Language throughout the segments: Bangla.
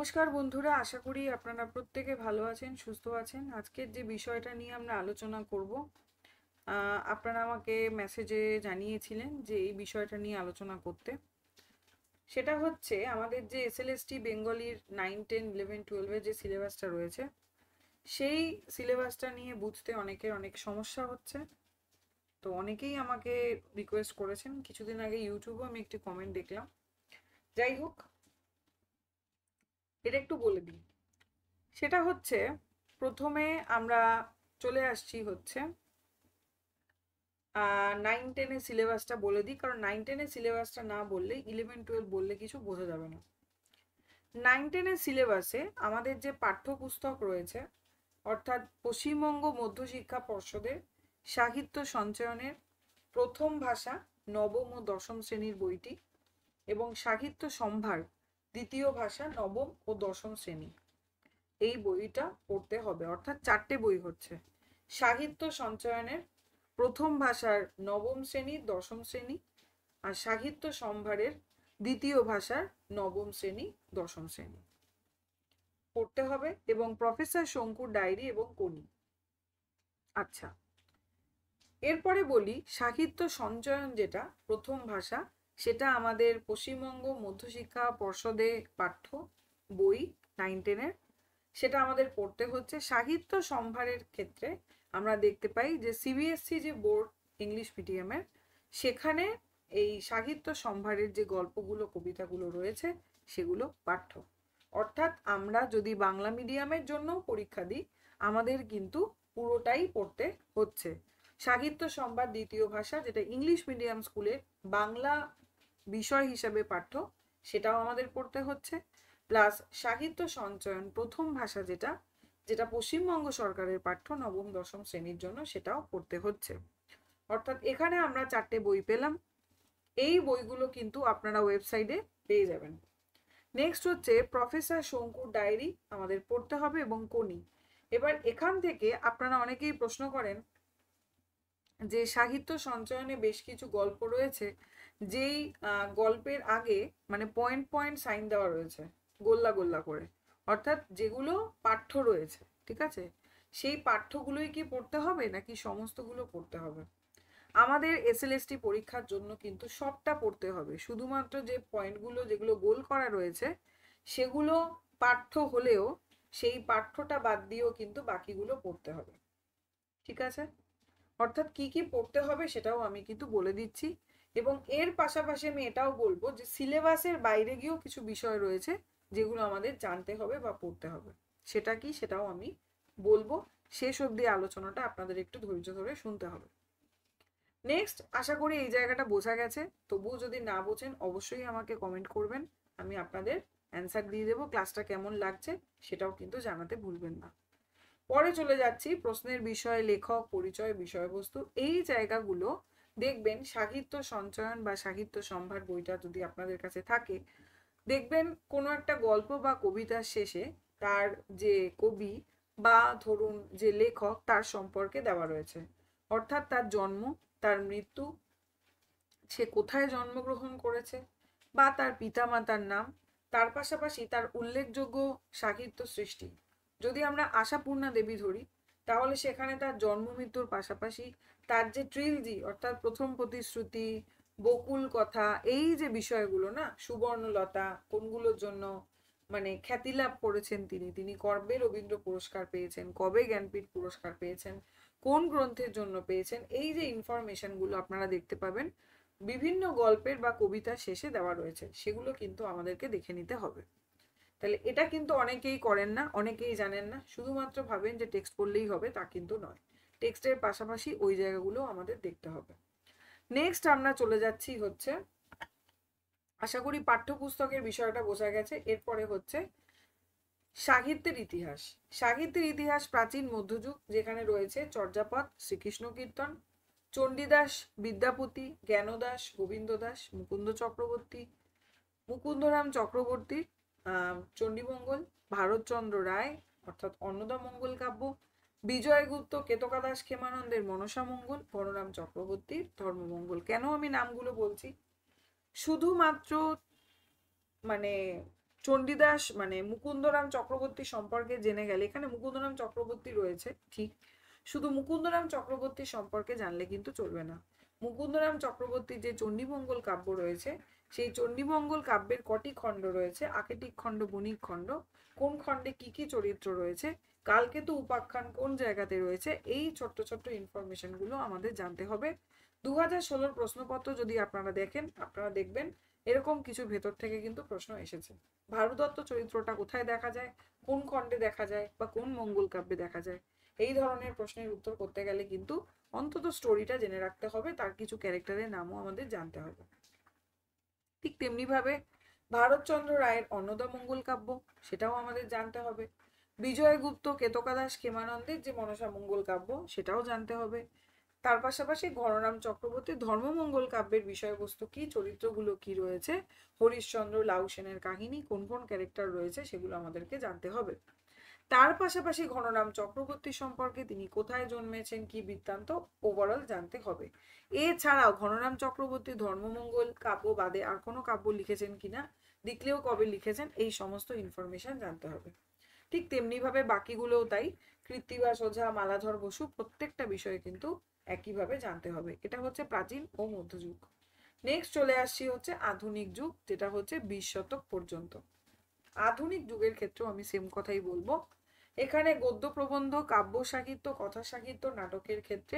নমস্কার বন্ধুরা, আশা করি আপনারা প্রত্যেকে ভালো আছেন, সুস্থ আছেন। আজকের যে বিষয়টা নিয়ে আমরা আলোচনা করব, আপনারা আমাকে মেসেজে জানিয়েছিলেন যে এই বিষয়টা নিয়ে আলোচনা করতে। সেটা হচ্ছে আমাদের যে এসএলএসটি বেঙ্গলির 9, 10, 11, 12-এর যে সিলেবাসটা রয়েছে, সেই সিলেবাসটা নিয়ে বুঝতে অনেকের অনেক সমস্যা হচ্ছে। তো অনেকেই আমাকে রিকোয়েস্ট করেছেন। কিছুদিন আগে ইউটিউবে আমি একটি কমেন্ট দেখলাম। যাই হোক, এটা একটু বলে দিই। সেটা হচ্ছে, প্রথমে আমরা চলে আসছি হচ্ছে 9, 10-এর সিলেবাসটা বলে দিই, কারণ 9, 10-এর সিলেবাসটা না বললে 11, 12 বললে কিছু বোঝা যাবে না। 9, 10-এর সিলেবাসে আমাদের যে পাঠ্যপুস্তক রয়েছে, অর্থাৎ পশ্চিমবঙ্গ মধ্যশিক্ষা পর্ষদের সাহিত্য সঞ্চয়নের প্রথম ভাষা নবম ও দশম শ্রেণীর বইটি এবং সাহিত্য সম্ভার দ্বিতীয় ভাষা নবম ও দশম শ্রেণী, এই বইটা পড়তে হবে। অর্থাৎ 4টে বই হচ্ছে সাহিত্য সঞ্চয়নের প্রথম ভাষার নবম শ্রেণী, দশম শ্রেণী, আর সাহিত্য সম্ভারের দ্বিতীয় ভাষার নবম শ্রেণী, দশম শ্রেণী পড়তে হবে, এবং প্রফেসর শঙ্কুর ডায়েরি এবং কোনি। আচ্ছা, এরপরে বলি সাহিত্য সঞ্চয়ন যেটা প্রথম ভাষা, সেটা আমাদের পশ্চিমবঙ্গ মধ্যশিক্ষা পর্ষদে পাঠ্য বই 9, 10-এর। সেটা আমাদের পড়তে হচ্ছে। সাহিত্য সম্ভারের ক্ষেত্রে আমরা দেখতে পাই যে সিবিএসসি যে বোর্ড ইংলিশ মিডিয়ামের, সেখানে এই সাহিত্য সম্ভারের যে গল্পগুলো কবিতাগুলো রয়েছে সেগুলো পাঠ্য। অর্থাৎ আমরা যদি বাংলা মিডিয়ামের জন্য পরীক্ষা দিই, আমাদের কিন্তু পুরোটাই পড়তে হচ্ছে। সাহিত্য সম্ভার দ্বিতীয় ভাষা, যেটা ইংলিশ মিডিয়াম স্কুলে বাংলা বিষয় হিসাবে পাঠ্য, সেটাও আমাদের পড়তে হচ্ছে। প্লাস সাহিত্য সঞ্চয়ন প্রথম ভাষা যেটা যেটা পশ্চিমবঙ্গ সরকারের পাঠ্য নবম দশম শ্রেণীর জন্য, সেটাও পড়তে হচ্ছে। অর্থাৎ এখানে আমরা 4টে বই পেলাম। এই বইগুলো কিন্তু আপনারা ওয়েবসাইটে পেয়ে যাবেন। নেক্সট হচ্ছে প্রফেসর শঙ্কুর ডায়েরি আমাদের পড়তে হবে এবং কোনি। এবার এখান থেকে আপনারা অনেকেই প্রশ্ন করেন যে সাহিত্য সঞ্চয়নে বেশ কিছু গল্প রয়েছে, যেই গল্পের আগে মানে পয়েন্ট পয়েন্ট সাইন দেওয়া রয়েছে গোল্লা গোল্লা করে, অর্থাৎ যেগুলো পাঠ্য রয়েছে, ঠিক আছে, সেই পাঠ্যগুলোই কি পড়তে হবে নাকি সমস্তগুলো পড়তে হবে? আমাদের এসএলএসটি পরীক্ষার জন্য কিন্তু সবটা পড়তে হবে। শুধুমাত্র যে পয়েন্টগুলো যেগুলো গোল করা রয়েছে সেগুলো পাঠ্য হলেও সেই পাঠ্যটা বাদ দিয়েও কিন্তু বাকিগুলো পড়তে হবে, ঠিক আছে? অর্থাৎ কি কি পড়তে হবে সেটাও আমি কিন্তু বলে দিচ্ছি। এবং এর পাশাপাশি আমি এটাও বলবো যে সিলেবাসের বাইরে গিয়েও কিছু বিষয় রয়েছে যেগুলো আমাদের জানতে হবে বা পড়তে হবে। সেটা কি সেটাও আমি বলবো। শেষ অবধি আলোচনাটা আপনাদের একটু ধৈর্য ধরে শুনতে হবে। নেক্সট, আশা করি এই জায়গাটা বোঝা গেছে। তবুও যদি না বোঝেন অবশ্যই আমাকে কমেন্ট করবেন, আমি আপনাদের অ্যান্সার দিয়ে দেবো। ক্লাসটা কেমন লাগছে সেটাও কিন্তু জানাতে ভুলবেন না। পরে চলে যাচ্ছি প্রশ্নের বিষয়, লেখক, পরিচয়, বিষয়বস্তু। এই জায়গাগুলো দেখবেন সাহিত্য সঞ্চয়ন বা সাহিত্য সম্ভার বইটা যদি আপনাদের কাছে থাকে, দেখবেন কোনো একটা গল্প বা কবিতার শেষে তার যে কবি বা ধরুন যে লেখক তার সম্পর্কে দেওয়া রয়েছে। অর্থাৎ তার জন্ম, তার মৃত্যু, সে কোথায় জন্মগ্রহণ করেছে, বা তার পিতামাতার নাম, তার পাশাপাশি তার উল্লেখযোগ্য সাহিত্য সৃষ্টি। যদি আমরা আশাপূর্ণা দেবী ধরি, তাহলে সেখানে তার জন্ম মৃত্যুর পাশাপাশি তার যে ট্রিলজি, অর্থাৎ প্রথম প্রতিশ্রুতি, বকুল কথা, এই যে বিষয়গুলো না, সুবর্ণলতা, কোনগুলোর জন্য মানে খ্যাতি লাভ করেছেন তিনি, তিনি কবে রবীন্দ্র পুরস্কার পেয়েছেন, কবে জ্ঞানপীঠ পুরস্কার পেয়েছেন, কোন গ্রন্থের জন্য পেয়েছেন, এই যে ইনফরমেশনগুলো আপনারা দেখতে পাবেন বিভিন্ন গল্পের বা কবিতার শেষে দেওয়া রয়েছে, সেগুলো কিন্তু আমাদেরকে দেখে নিতে হবে। তাহলে এটা কিন্তু অনেকেই করেন না, অনেকেই জানেন না, শুধুমাত্র ভাবেন যে টেক্সট পড়লেই হবে, তা কিন্তু নয়। টেক্সটের পাশাপাশি ওই জায়গাগুলো আমাদের দেখতে হবে। নেক্সট আমরা চলে যাচ্ছি হচ্ছে, আশা করি পাঠ্যপুস্তকের বিষয়টা বোঝা গেছে। এরপরে হচ্ছে সাহিত্যের ইতিহাস। সাহিত্যের ইতিহাস প্রাচীন মধ্যযুগ, যেখানে রয়েছে চর্যাপদ, শ্রীকৃষ্ণ কীর্তন, চণ্ডীদাস, বিদ্যাপতি, জ্ঞানদাস, গোবিন্দ দাস, মুকুন্দ চক্রবর্তী, মুকুন্দরাম চক্রবর্তীর চণ্ডীমঙ্গল, ভারতচন্দ্র রায় অর্থাৎ অন্নদামঙ্গল কাব্য, বিজয়গুপ্ত কেতকাদাস ক্ষেমানন্দের মনসা মঙ্গল, বনরাম চক্রবর্তীর ধর্মমঙ্গল। কেন আমি নামগুলো বলছি? শুধুমাত্র মানে চণ্ডীদাস মানে মুকুন্দরাম চক্রবর্তী সম্পর্কে জেনে গেলে, এখানে মুকুন্দরাম চক্রবর্তী রয়েছে ঠিক, শুধু মুকুন্দরাম চক্রবর্তী সম্পর্কে জানলে কিন্তু চলবে না। মুকুন্দরাম চক্রবর্তীর যে চণ্ডীমঙ্গল কাব্য রয়েছে, সেই চণ্ডীমঙ্গল কাব্যের কটি খণ্ড রয়েছে, আকেটিক খণ্ড, বণিক খণ্ড, কোন খণ্ডে কি কি চরিত্র রয়েছে, কালকেতু উপাখ্যান কোন জায়গাতে রয়েছে, এই ছোট্ট ছোট্ট ইনফরমেশন গুলো আমাদের জানতে হবে। 2016 প্রশ্নপত্র যদি আপনারা দেখেন, আপনারা দেখবেন এরকম কিছু ভেতর থেকে কিন্তু প্রশ্ন এসেছে। ভারুদত্ত চরিত্রটা কোথায় দেখা যায়, কোন খণ্ডে দেখা যায়, বা কোন মঙ্গল কাব্যে দেখা যায়, এই ধরনের প্রশ্নের উত্তর করতে গেলে কিন্তু অন্তত স্টোরিটা জেনে রাখতে হবে, তার কিছু ক্যারেক্টারের নামও আমাদের জানতে হবে। ঠিক তেমনি ভাবে ভারতচন্দ্র রায়ের অন্নদামঙ্গল কাব্য, সেটাও আমাদের জানতে হবে। বিজয়গুপ্ত কেতকাদাস ক্ষেমানন্দের যে মনসা মঙ্গল কাব্য, সেটাও জানতে হবে। তার পাশাপাশি ঘনরাম চক্রবর্তীর ধর্মমঙ্গল কাব্যের বিষয়বস্তু কি, চরিত্রগুলো কি রয়েছে, হরিশ্চন্দ্র লাউ সেনের কাহিনী, কোন কোন ক্যারেক্টার রয়েছে, সেগুলো আমাদেরকে জানতে হবে। তার পাশাপাশি ঘনরাম চক্রবর্তী সম্পর্কে তিনি কোথায় জন্মেছেন, কি বৃত্তান্ত, ওভারঅল জানতে হবে। এছাড়াও ঘনরাম চক্রবর্তী ধর্মমঙ্গল কাব্য বাদে আর কোনো কাব্য লিখেছেন কিনা, লিখলেও কবে লিখেছেন, এই সমস্ত ইনফরমেশন জানতে হবে। ঠিক তেমনি ভাবে বাকিগুলোও তাই, কৃত্তিবাস ওঝা, মালাধর বসু, প্রত্যেকটা বিষয়ে কিন্তু একইভাবে জানতে হবে। এটা হচ্ছে প্রাচীন ও মধ্যযুগ। নেক্সট চলে আসছি হচ্ছে আধুনিক যুগ, যেটা হচ্ছে 20 শতক পর্যন্ত। আধুনিক যুগের ক্ষেত্রেও আমি সেম কথাই বলবো। এখানে গদ্য প্রবন্ধ, কাব্য সাহিত্য, কথা সাহিত্য, নাটকের ক্ষেত্রে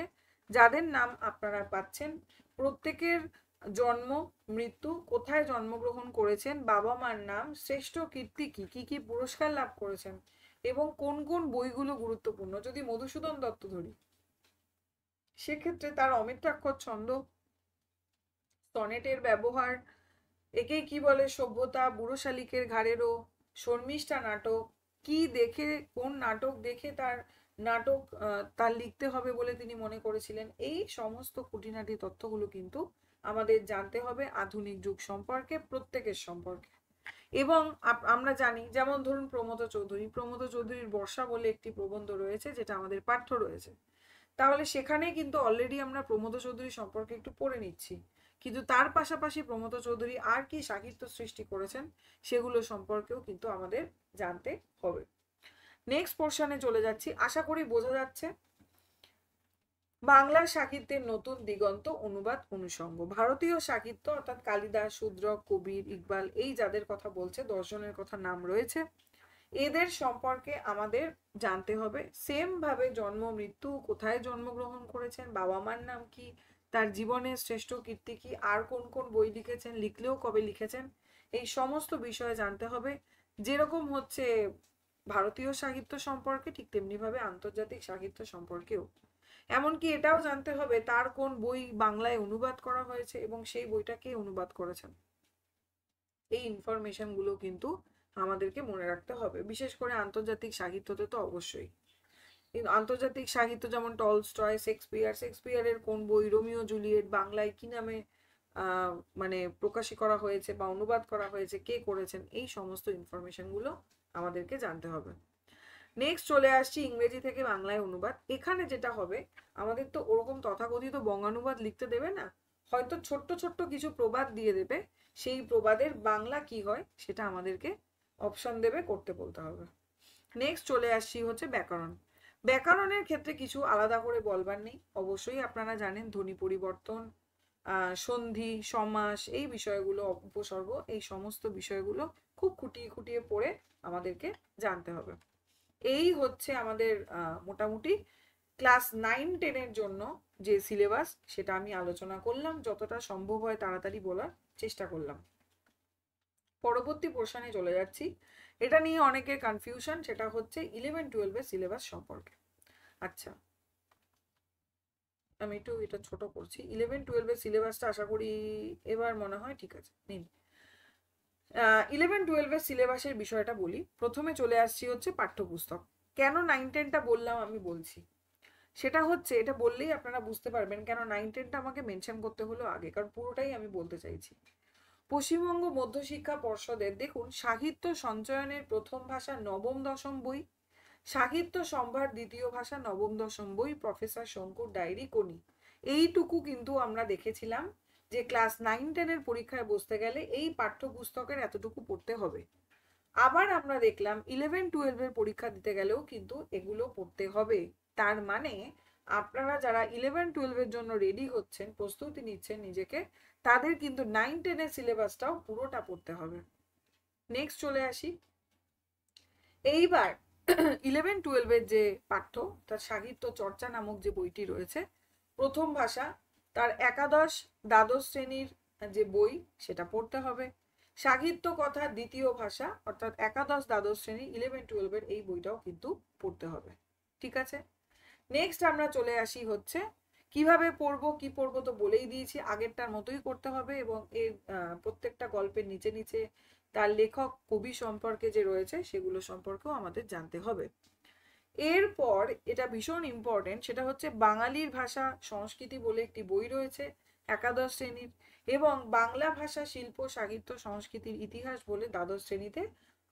যাদের নাম আপনারা পাচ্ছেন, প্রত্যেকের জন্ম, মৃত্যু, কোথায় জন্মগ্রহণ করেছেন, বাবা মার নাম, শ্রেষ্ঠ কীর্তি কি, কি কি পুরস্কার লাভ করেছেন, এবং কোন কোন বইগুলো গুরুত্বপূর্ণ। যদি মধুসূদন দত্ত ধরি, সেক্ষেত্রে তার অমিত্রাক্ষর ছন্দ, সনেটের ব্যবহার, একেই কি বলে সভ্যতা, বুড়ো শালিকের ঘাড়েরও, শর্মিষ্ঠা নাটক, কি দেখে, কোন নাটক দেখে তার নাটক তার লিখতে হবে বলে তিনি মনে করেছিলেন, এই সমস্ত খুঁটিনাটি তথ্যগুলো কিন্তু আমাদের জানতে হবে আধুনিক যুগ সম্পর্কে, প্রত্যেকের সম্পর্কে। এবং আমরা জানি, যেমন ধরুন প্রমথ চৌধুরীর বর্ষা বলে একটি প্রবন্ধ রয়েছে, যেটা আমাদের পাঠ্য রয়েছে। তাহলে সেখানে কিন্তু অলরেডি আমরা প্রমথ চৌধুরী সম্পর্কে একটু পড়ে নিচ্ছি, কিন্তু তার পাশাপাশি প্রমথ চৌধুরী আর কি সাহিত্য সৃষ্টি করেছেন, সেগুলো সম্পর্কেও কিন্তু আমাদের জানতে হবে। নেক্সট পোর্শনে চলে যাচ্ছি। আশা করি বোঝা যাচ্ছে। বাংলা সাহিত্যের নতুন দিগন্ত, অনুবাদ অনুষঙ্গ। ভারতীয় সাহিত্য অর্থাৎ কালিদাস, শূদ্রক, কবির, ইকবাল, এই যাদের কথা বলছে, 10 জনের কথা নাম রয়েছে, এদের সম্পর্কে আমাদের জানতে হবে। সেম ভাবে জন্ম, মৃত্যু, কোথায় জন্মগ্রহণ করেছেন, বাবা মার নাম কি, তার জীবনের শ্রেষ্ঠ কীর্তি কি, আর কোন কোন বই লিখেছেন, লিখলেও কবে লিখেছেন, এই সমস্ত বিষয়ে জানতে হবে। যেরকম হচ্ছে ভারতীয় সাহিত্য সম্পর্কে, ঠিক তেমনি ভাবে আন্তর্জাতিক সাহিত্য সম্পর্কেও। এমনকি এটাও জানতে হবে তার কোন বই বাংলায় অনুবাদ করা হয়েছে এবং সেই বইটা কে অনুবাদ করেছেন। এই ইনফরমেশন গুলো কিন্তু আমাদেরকে মনে রাখতে হবে, বিশেষ করে আন্তর্জাতিক সাহিত্যতে তো অবশ্যই। আন্তর্জাতিক সাহিত্য যেমন টলস্টয়, শেক্সপিয়ারের কোন বই, রোমিও জুলিয়েট বাংলায় কি নামে মানে প্রকাশ করা হয়েছে বা অনুবাদ করা হয়েছে, কে করেছেন, এই সমস্ত ইনফরমেশন গুলো আমাদেরকে জানতে হবে। নেক্সট চলে আসছি ইংরেজি থেকে বাংলায় অনুবাদ। এখানে যেটা হবে, আমাদের তো ওরকম তথাকথিত বঙ্গানুবাদ লিখতে দেবে না, হয়তো ছোট্ট ছোট্ট কিছু প্রবাদ দিয়ে দেবে, সেই প্রবাদের বাংলা কি হয় সেটা আমাদেরকে অপশন দেবে, করতে বলতে হবে। নেক্সট চলে আসছি হচ্ছে ব্যাকরণ। ব্যাকরণের ক্ষেত্রে কিছু আলাদা করে বলবার নেই, অবশ্যই আপনারা জানেন ধ্বনি পরিবর্তন, সন্ধি, সমাস, এই বিষয়গুলো, উপসর্গ, এই সমস্ত বিষয়গুলো খুব খুঁটিয়ে খুঁটিয়ে পড়ে আমাদেরকে জানতে হবে। এই হচ্ছে আমাদের মোটামুটি ক্লাস 9-10 জন্য যে সিলেবাস, সেটা আমি আলোচনা করলাম, যতটা সম্ভব হয় তাড়াতাড়ি বলার চেষ্টা করলাম। পরবর্তী পোর্শনে চলে যাচ্ছি। এটা নিয়ে অনেকের কনফিউশন, সেটা হচ্ছে 11-12 সিলেবাস সম্পর্কে। আচ্ছা, আমি একটু এটা ছোট করছি। 11-12 সিলেবাসটা আশা করি এবার মনে হয় ঠিক আছে। নিন 11-12 সিলেবাসের বিষয়টা বলি। প্রথমে চলে আসছি হচ্ছে পাঠ্যপুস্তক। কেন 9-10টা বললাম আমি বলছি, সেটা হচ্ছে, এটা বললেই আপনারা বুঝতে পারবেন কেন 9-10টা আমাকে মেনশন করতে হলো আগে, কারণ পুরোটাই আমি বলতে চাইছি। পশ্চিমবঙ্গ মধ্যশিক্ষা পর্ষদের দেখুন, সাহিত্য সঞ্চয়নের প্রথম ভাষা নবম দশম বই, সাহিত্য সম্ভার দ্বিতীয় ভাষা নবম দশম বই, প্রফেসর শঙ্কুর ডায়েরি কোনি। এইটুকু কিন্তু আমরা দেখেছিলাম যে ক্লাস 9-10 পরীক্ষায় বসতে গেলে এই পাঠ্যপুস্তকের এতটুকু পড়তে হবে। আবার আমরা দেখলাম 11-12 পরীক্ষা দিতে গেলেও কিন্তু এগুলো পড়তে হবে। তার মানে আপনারা যারা 11-12 জন্য রেডি হচ্ছেন, প্রস্তুতি নিচ্ছেন নিজেকে, তাদের কিন্তু 9-10 সিলেবাসটাও পুরোটা পড়তে হবে। নেক্সট চলে আসি। এইবার 11-12 যে পাঠ্য, তার সাহিত্য চর্চা নামক যে বইটি রয়েছে, প্রথম ভাষা, তার একাদশ দ্বাদশ শ্রেণীর যে বই সেটা পড়তে হবে। সাহিত্য কথা দ্বিতীয় ভাষা অর্থাৎ একাদশ দ্বাদশ শ্রেণী 11-12 এই বইটাও কিন্তু পড়তে হবে। ঠিক আছে, নেক্সট আমরা চলে আসি হচ্ছে কিভাবে পড়বো, কি পড়বো তো বলেই দিয়েছি, আগেরটার মতোই করতে হবে। এবং এর প্রত্যেকটা গল্পের নিচে নিচে তার লেখক কবি সম্পর্কে যে রয়েছে সেগুলো সম্পর্কেও আমাদের জানতে হবে। এরপর এটা ভীষণ ইম্পর্টেন্ট, সেটা হচ্ছে বাঙালির ভাষা সংস্কৃতি বলে একটি বই রয়েছে একাদশ শ্রেণীর, এবং বাংলা ভাষা শিল্প সাহিত্য সংস্কৃতির ইতিহাস বলে দ্বাদশ শ্রেণীতে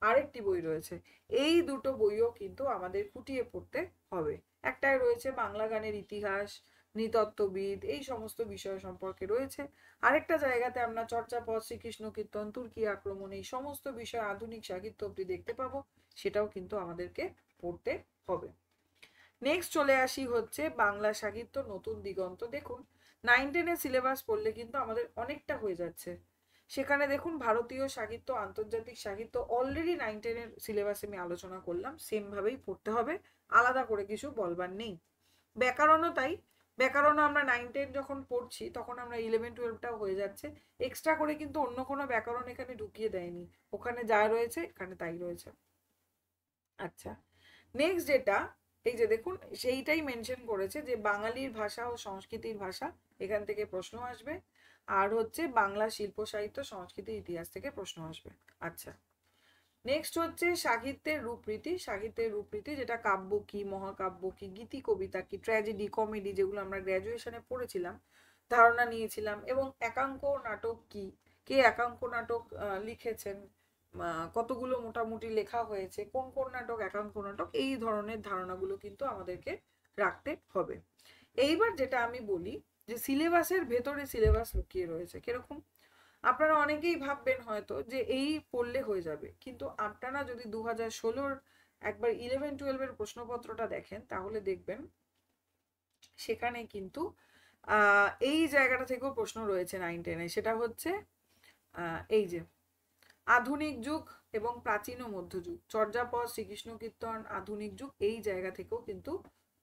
আরেকটি বই রয়েছে। এই দুটো বইও কিন্তু আমাদের খুঁটিয়ে পড়তে হবে। একটাই রয়েছে বাংলা গানের ইতিহাস, নৃতত্ত্ববিদ, এই সমস্ত বিষয় সম্পর্কে রয়েছে। আরেকটা জায়গাতে আমরা চর্যাপদ, শ্রীকৃষ্ণ কীর্তন, তুর্কি আক্রমণ, এই সমস্ত বিষয় আধুনিক সাহিত্য অব্দি দেখতে পাবো, সেটাও কিন্তু আমাদেরকে পড়তে হবে। নেক্সট চলে আসি হচ্ছে বাংলা সাহিত্য নতুন দিগন্ত। দেখুন 9-10 সিলেবাস পড়লে কিন্তু আমাদের অনেকটা হয়ে যাচ্ছে। সেখানে দেখুন ভারতীয় সাহিত্য, আন্তর্জাতিক সাহিত্য অলরেডি 9-10 সিলেবাসে আমি আলোচনা করলাম, সেম ভাবেই পড়তে হবে, আলাদা করে কিছু বলবার নেই। ব্যাকরণও তাই, ব্যাকরণ আমরা 9-10 যখন পড়ছি তখন আমরা 11-12টাও হয়ে যাচ্ছে, এক্সট্রা করে কিন্তু অন্য কোনো ব্যাকরণ এখানে ঢুকিয়ে দেয়নি, ওখানে যা রয়েছে এখানে তাই রয়েছে। আচ্ছা, নেক্সট যেটা, এই যে দেখুন সেইটাই মেনশন করেছে যে বাঙালির ভাষা ও সংস্কৃতির ভাষা, এখান থেকে প্রশ্ন আসবে, আর হচ্ছে বাংলা শিল্প সাহিত্য সংস্কৃতির ইতিহাস থেকে প্রশ্ন আসবে। আচ্ছা, নেক্সট হচ্ছে সাহিত্যের রূপরীতি। সাহিত্যের রূপরীতি যেটা কাব্য কি, মহাকাব্য কি, গীতি কবিতা কি, ট্র্যাজেডি, কমেডি, যেগুলো আমরা গ্র্যাজুয়েশনে পড়েছিলাম, ধারণা নিয়েছিলাম, এবং একাঙ্ক নাটক কি, কে একাঙ্ক নাটক লিখেছেন, কতগুলো মোটামুটি লেখা হয়েছে, কোন কোন নাটক একাঙ্ক নাটক, এই ধরনের ধারণাগুলো কিন্তু আমাদেরকে রাখতে হবে। এইবার যেটা আমি বলি যে সিলেবাসের ভেতরে সিলেবাস লুকিয়ে রয়েছে কিরকম। আপনারা অনেকেই ভাববেন হয়তো যে এই পড়লে হয়ে যাবে, কিন্তু আপনারা যদি 2016-র একবার 11-12 প্রশ্নপত্রটা দেখেন তাহলে দেখবেন সেখানে কিন্তু এই জায়গাটা থেকেও প্রশ্ন রয়েছে 9-10-এ। সেটা হচ্ছে এই যে আধুনিক যুগ এবং প্রাচীন ও মধ্যযুগ, চর্যাপদ, শ্রীকৃষ্ণ কীর্তন, আধুনিক যুগ, এই জায়গা থেকেও কিন্তু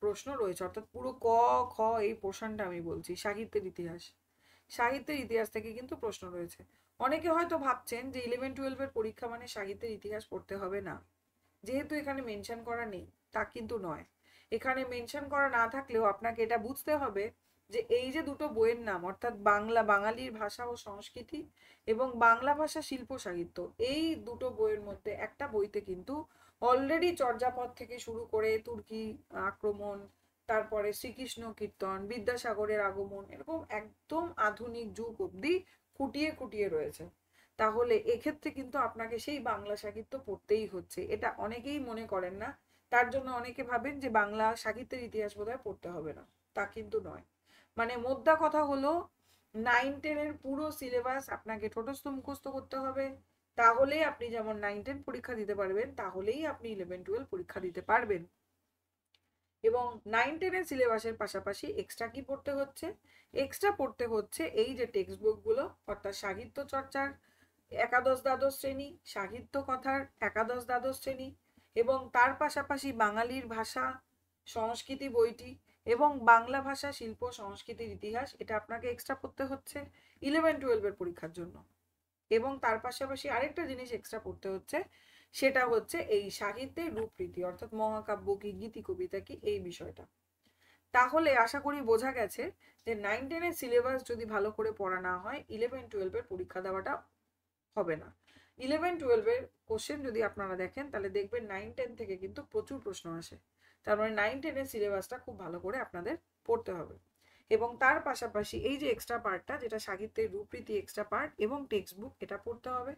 প্রশ্ন রয়েছে। অর্থাৎ পুরো ক খ এই পোর্শনটা আমি বলছি, সাহিত্যের ইতিহাস, সাহিত্যের ইতিহাস থেকে কিন্তু প্রশ্ন রয়েছে। অনেকে হয়তো ভাবছেন যে 11-12-এর পরীক্ষা মানে সাহিত্যের ইতিহাস পড়তে হবে না, যেহেতু এখানে মেনশন করা নেই, তা কিন্তু নয়। এখানে মেনশন করা না থাকলেও আপনাকে এটা বুঝতে হবে যে এই যে দুটো বইয়ের নাম, অর্থাৎ বাংলা বাঙালির ভাষা ও সংস্কৃতি এবং বাংলা ভাষা শিল্প সাহিত্য, এই দুটো বইয়ের মধ্যে একটা বইতে কিন্তু অলরেডি চর্যাপদ থেকে শুরু করে তুর্কি আক্রমণ, তারপরে শ্রীকৃষ্ণ কীর্তন, বিদ্যাসাগরের আগমন, এরকম একদম আধুনিক যুগ অব্দি খুঁটিয়ে খুঁটিয়ে রয়েছে। তাহলে এক্ষেত্রে কিন্তু আপনাকে সেই বাংলা সাহিত্য পড়তেই হচ্ছে, এটা অনেকেই মনে করেন না। তার জন্য অনেকে ভাবেন যে বাংলা সাহিত্যের ইতিহাস বোধহয় পড়তে হবে না, তা কিন্তু নয়। মানে মোদ্দা কথা হলো 9-10-এর পুরো সিলেবাস আপনাকে ঠোঁটস্থ মুখস্থ করতে হবে, তাহলেই আপনি যেমন 9-10 পরীক্ষা দিতে পারবেন, তাহলেই আপনি 11-12 পরীক্ষা দিতে পারবেন। এবং 9-10-এর সিলেবাসের পাশাপাশি এক্সট্রা কি পড়তে হচ্ছে, এক্সট্রা পড়তে হচ্ছে এই যে টেক্সট বুকগুলো, অর্থাৎ সাহিত্য চর্চার একাদশ দ্বাদশ শ্রেণী, সাহিত্য কথার একাদশ দ্বাদশ শ্রেণী, এবং তার পাশাপাশি বাঙালির ভাষা সংস্কৃতি বইটি, এবং বাংলা ভাষা শিল্প সংস্কৃতির ইতিহাস, এটা আপনাকে এক্সট্রা পড়তে হচ্ছে 11-12-এর পরীক্ষার জন্য। এবং তার পাশাপাশি আরেকটা জিনিস এক্সট্রা পড়তে হচ্ছে, সেটা হচ্ছে এই সাহিত্যের রূপরীতি, অর্থাৎ মহাকাব্য কি, গীতি কবিতা কি, এই বিষয়টা। তাহলে আশা করি বোঝা গেছে যে 9-10-এর সিলেবাস যদি ভালো করে পড়া না হয় 11-12-এর পরীক্ষা দেওয়াটা হবে না। 11-12-এর কোশ্চেন যদি আপনারা দেখেন তাহলে দেখবেন 9-10 থেকে কিন্তু প্রচুর প্রশ্ন আসে। তার মানে 9-10-এর সিলেবাসটা খুব ভালো করে আপনাদের পড়তে হবে। এবং তার পাশাপাশি এই যে এক্সট্রা পার্টটা, যেটা সাহিত্যের রূপরীতি এক্সট্রা পার্ট এবং টেক্সট বুক, এটা পড়তে হবে।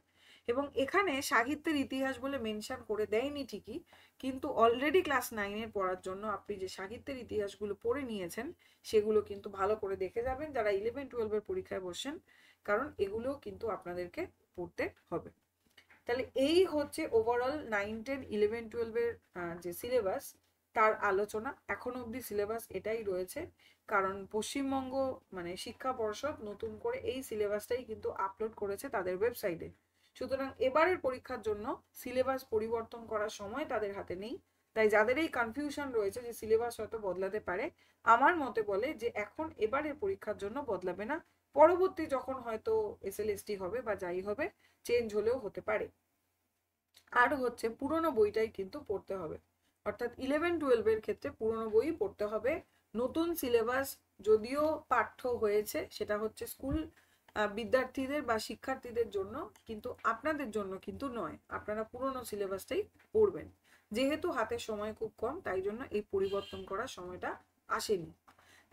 এবং এখানে সাহিত্যের ইতিহাস বলে মেনশন করে দেয়নি ঠিকই, কিন্তু অলরেডি ক্লাস 9-এর পড়ার জন্য আপনি যে সাহিত্যের ইতিহাসগুলো পড়ে নিয়েছেন সেগুলো কিন্তু ভালো করে দেখে যাবেন যারা 11-12-এর পরীক্ষায় বসেন, কারণ এগুলোও কিন্তু আপনাদেরকে পড়তে হবে। তাহলে এই হচ্ছে ওভারঅল 9, 10, 11, 12 যে সিলেবাস তার আলোচনা। এখনো অবধি সিলেবাস এটাই রয়েছে, কারণ পশ্চিমবঙ্গ মানে শিক্ষা পর্ষদ নতুন করে এই সিলেবাসটাই কিন্তু আপলোড করেছে তাদের ওয়েবসাইটে। সুতরাং এবারের পরীক্ষার জন্য সিলেবাস পরিবর্তন করার সময় তাদের হাতে নেই। তাই যাদের এই কনফিউশন রয়েছে যে সিলেবাস হয়তো বদলাতে পারে, আমার মতে বলে যে এখন এবারের পরীক্ষার জন্য বদলাবে না, পরবর্তী যখন হয়তো এসএলএসটি হবে বা যাই হবে চেঞ্জ হলেও হতে পারে। আর হচ্ছে পুরনো বইটাই কিন্তু পড়তে হবে, অর্থাৎ 11, 12 ক্ষেত্রে পুরনো বই পড়তে হবে। নতুন সিলেবাস যদিও পাঠ্য হয়েছে, সেটা হচ্ছে স্কুল বিদ্যার্থীদের বা শিক্ষার্থীদের জন্য, কিন্তু আপনাদের জন্য কিন্তু নয়। আপনারা পুরনো সিলেবাসটাই পড়বেন। যেহেতু হাতে সময় খুব কম, তাই জন্য এই পরিবর্তন করার সময়টা আসেনি।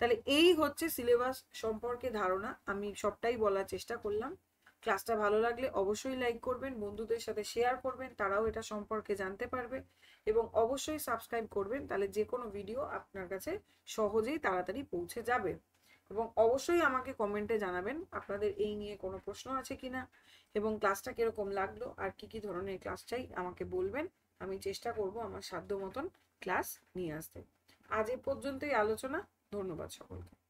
তাহলে এই হচ্ছে সিলেবাস সম্পর্কে ধারণা, আমি সবটাই বলার চেষ্টা করলাম। ক্লাসটা ভালো লাগলে অবশ্যই লাইক করবেন, বন্ধুদের সাথে শেয়ার করবেন, তারাও এটা সম্পর্কে জানতে পারবে, এবং অবশ্যই সাবস্ক্রাইব করবেন, তাহলে যে কোনো ভিডিও আপনার কাছে সহজেই তাড়াতাড়ি পৌঁছে যাবে। এবং অবশ্যই আমাকে কমেন্টে জানাবেন আপনাদের এই নিয়ে কোনো প্রশ্ন আছে কিনা, এবং ক্লাসটা কিরকম লাগলো আর কি কি ধরনের ক্লাস চাই আমাকে বলবেন। আমি চেষ্টা করব আমার সাধ্য মতন ক্লাস নিয়ে আসতে। আজ এ পর্যন্তই আলোচনা। ধন্যবাদ সকলকে।